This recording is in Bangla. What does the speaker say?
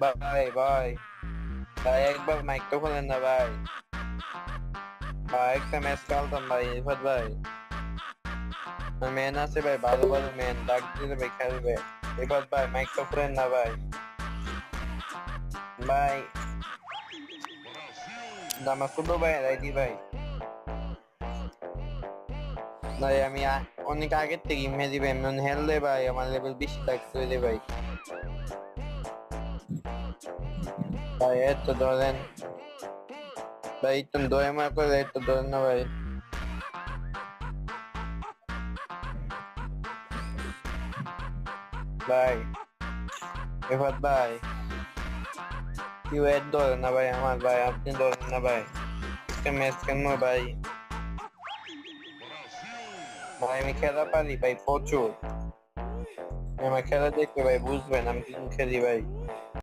ভাই ভাই ভাই একবার মাইক তো খোলেন না ভাই। ভাই একটা ম্যাচ খেলতাম ভাই ইরফাত ভাই। ম্যান আছে ভাই, ভালো ভালো ম্যান ডাক দিলে ভাই খেলবে। ইরফাত ভাই মাইক তো খোলেন না ভাই। ভাই আমার ছোট ভাই রাইডি ভাই। ভাই আমি অনেক আগের থেকে ইমেজি ভাই এমন হেললে ভাই আমার লেভেল বেশি থাকতে রে ভাই। ভাই এত ধরেন ভাই, একটু দয়া মায়া করে এত ধরেন না ভাই। ভাই এবার ভাই কেউ এর ধরে না ভাই, আমার ভাই আপনি ধরেন না ভাই। একটা ম্যাচ খেলবো ভাই। ভাই আমি খেলা পারি ভাই প্রচুর। আমার খেলা দেখতে ভাই বুঝবেন আমি কি খেলি ভাই।